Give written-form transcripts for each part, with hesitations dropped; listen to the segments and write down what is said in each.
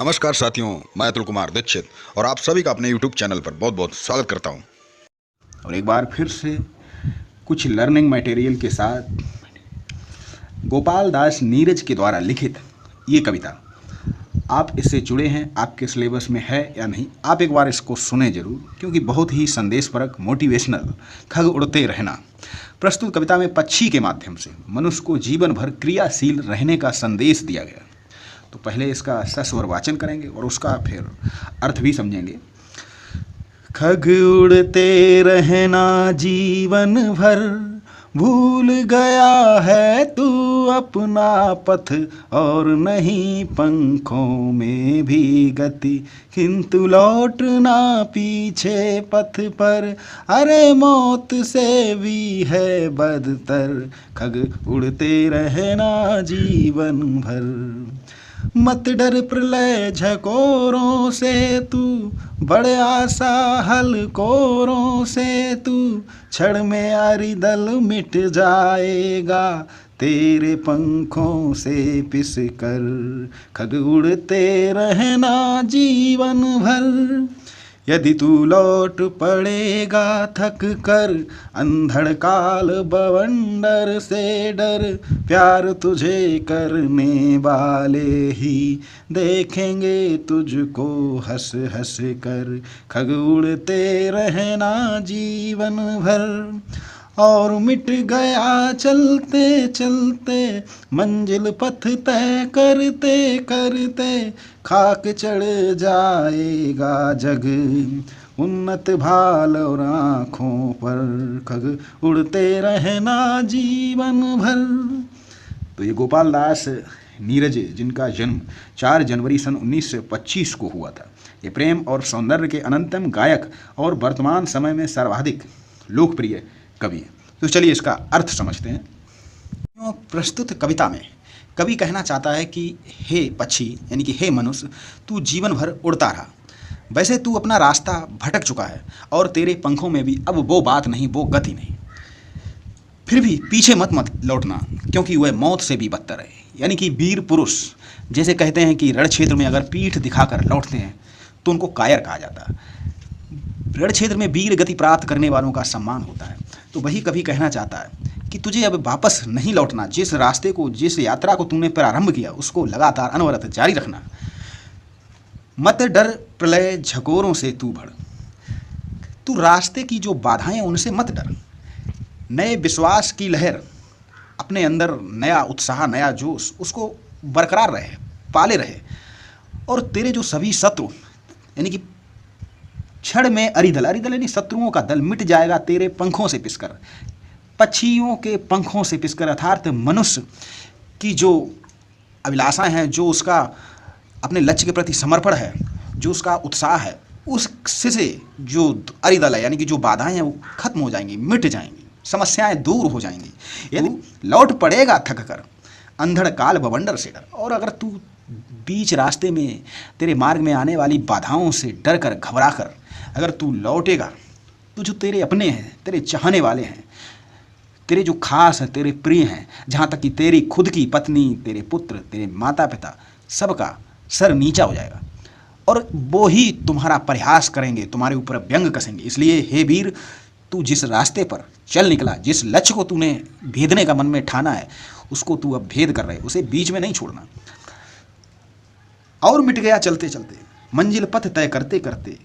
नमस्कार साथियों, मैं अतुल कुमार दीक्षित और आप सभी का अपने YouTube चैनल पर बहुत बहुत स्वागत करता हूं। और एक बार फिर से कुछ लर्निंग मटेरियल के साथ गोपाल दास नीरज के द्वारा लिखित ये कविता, आप इससे जुड़े हैं, आपके सिलेबस में है या नहीं, आप एक बार इसको सुने जरूर, क्योंकि बहुत ही संदेशपरक, मोटिवेशनल, खग उड़ते रहना। प्रस्तुत कविता में पक्षी के माध्यम से मनुष्य को जीवन भर क्रियाशील रहने का संदेश दिया गया। तो पहले इसका सस्वर वाचन करेंगे और उसका फिर अर्थ भी समझेंगे। खग उड़ते रहना जीवन भर, भूल गया है तू अपना पथ, और नहीं पंखों में भी गति, किंतु लौटना पीछे पथ पर, अरे मौत से भी है बदतर। खग उड़ते रहना जीवन भर, मत डर प्रलय झकोरों से तू, बड़े आशा हलकोरों से तू, क्षण में अरिदल मिट जाएगा तेरे पंखों से पिस कर। खग उड़ते रहना जीवन भर, यदि तू लौट पड़ेगा थक कर, अंधड़ काल बवंडर से डर, प्यार तुझे करने वाले ही देखेंगे तुझको हंस हंस कर। खग उड़ते रहना जीवन भर, और मिट गया चलते चलते मंजिल, पथ तय करते करते खाक चढ़ जाएगा जग, उन्नत भाल और आँखों पर। खग उड़ते रहना जीवन भर। तो ये गोपाल दास नीरज, जिनका जन्म 4 जनवरी सन 1925 को हुआ था, ये प्रेम और सौंदर्य के अनंतम गायक और वर्तमान समय में सर्वाधिक लोकप्रिय कवि है। तो चलिए इसका अर्थ समझते हैं। प्रस्तुत कविता में कवि कहना चाहता है कि हे पक्षी, यानी कि हे मनुष्य, तू जीवन भर उड़ता रहा। वैसे तू अपना रास्ता भटक चुका है और तेरे पंखों में भी अब वो बात नहीं, वो गति नहीं। फिर भी पीछे मत लौटना, क्योंकि वह मौत से भी बदतर है। यानी कि वीर पुरुष, जैसे कहते हैं कि रण क्षेत्र में अगर पीठ दिखाकर लौटते हैं तो उनको कायर कहा जाता है। रण क्षेत्र में वीर गति प्राप्त करने वालों का सम्मान होता है। तो वही कवि कहना चाहता है कि तुझे अब वापस नहीं लौटना। जिस रास्ते को, जिस यात्रा को तूने प्रारंभ किया, उसको लगातार अनवरत जारी रखना। मत डर प्रलय झकोरों से तू बढ़, तू रास्ते की जो बाधाएं उनसे मत डर। नए विश्वास की लहर अपने अंदर, नया उत्साह, नया जोश, उसको बरकरार रहे, पाले रहे। और तेरे जो सभी शत्रु, यानी कि क्षण में अरिदल यानी शत्रुओं का दल मिट जाएगा तेरे पंखों से पिसकर। पक्षियों के पंखों से पिसकर, अर्थात मनुष्य की जो अभिलाषाएं हैं, जो उसका अपने लक्ष्य के प्रति समर्पण है, जो उसका उत्साह है, उससे जो अरिदल है, यानी कि जो बाधाएं हैं, वो खत्म हो जाएंगी, मिट जाएंगी, समस्याएं दूर हो जाएंगी। यदि लौट पड़ेगा थक कर, अंधड़ काल बवंडर से डर। और अगर तू बीच रास्ते में तेरे मार्ग में आने वाली बाधाओं से डर कर, घबरा कर अगर तू लौटेगा, तो जो तेरे अपने हैं, तेरे चाहने वाले हैं, तेरे जो खास हैं, तेरे प्रिय हैं, जहाँ तक कि तेरी खुद की पत्नी, तेरे पुत्र, तेरे माता पिता, सबका सर नीचा हो जाएगा और वो ही तुम्हारा परिहास करेंगे, तुम्हारे ऊपर व्यंग कसेंगे। इसलिए हे वीर, तू जिस रास्ते पर चल निकला, जिस लक्ष्य को तूने भेदने का मन में ठाना है, उसको तू अब भेद कर रहे, उसे बीच में नहीं छोड़ना। और मिट गया चलते चलते मंजिल, पथ तय करते करते।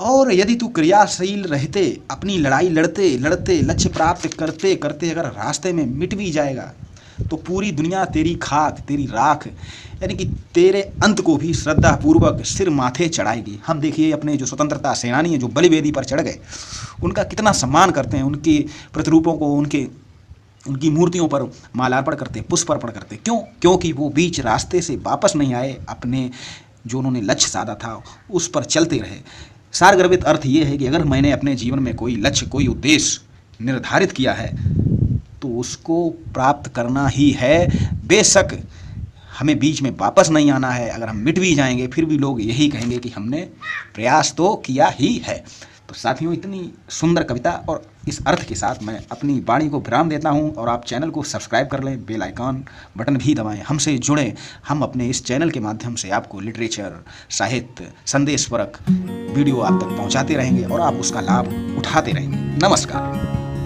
और यदि तू क्रियाशील रहते, अपनी लड़ाई लड़ते लड़ते, लक्ष्य प्राप्त करते करते अगर रास्ते में मिट भी जाएगा, तो पूरी दुनिया तेरी खाक, तेरी राख, यानी कि तेरे अंत को भी श्रद्धापूर्वक सिर माथे चढ़ाएगी। हम देखिए अपने जो स्वतंत्रता सेनानी हैं, जो बलिवेदी पर चढ़ गए, उनका कितना सम्मान करते हैं, उनके प्रतिरूपों को, उनकी मूर्तियों पर मालार्पण करते, पुष्प अर्पण करते। क्यों? क्योंकि वो बीच रास्ते से वापस नहीं आए, अपने जो उन्होंने लक्ष्य साधा था उस पर चलते रहे। सारगर्भित अर्थ ये है कि अगर मैंने अपने जीवन में कोई लक्ष्य, कोई उद्देश्य निर्धारित किया है, तो उसको प्राप्त करना ही है। बेशक हमें बीच में वापस नहीं आना है। अगर हम मिट भी जाएंगे, फिर भी लोग यही कहेंगे कि हमने प्रयास तो किया ही है। तो तो साथियों, इतनी सुंदर कविता और इस अर्थ के साथ मैं अपनी वाणी को विराम देता हूं और आप चैनल को सब्सक्राइब कर लें, बेल आइकॉन बटन भी दबाएं, हमसे जुड़ें। हम अपने इस चैनल के माध्यम से आपको लिटरेचर, साहित्य, संदेशपरक वीडियो आप तक पहुंचाते रहेंगे और आप उसका लाभ उठाते रहेंगे। नमस्कार।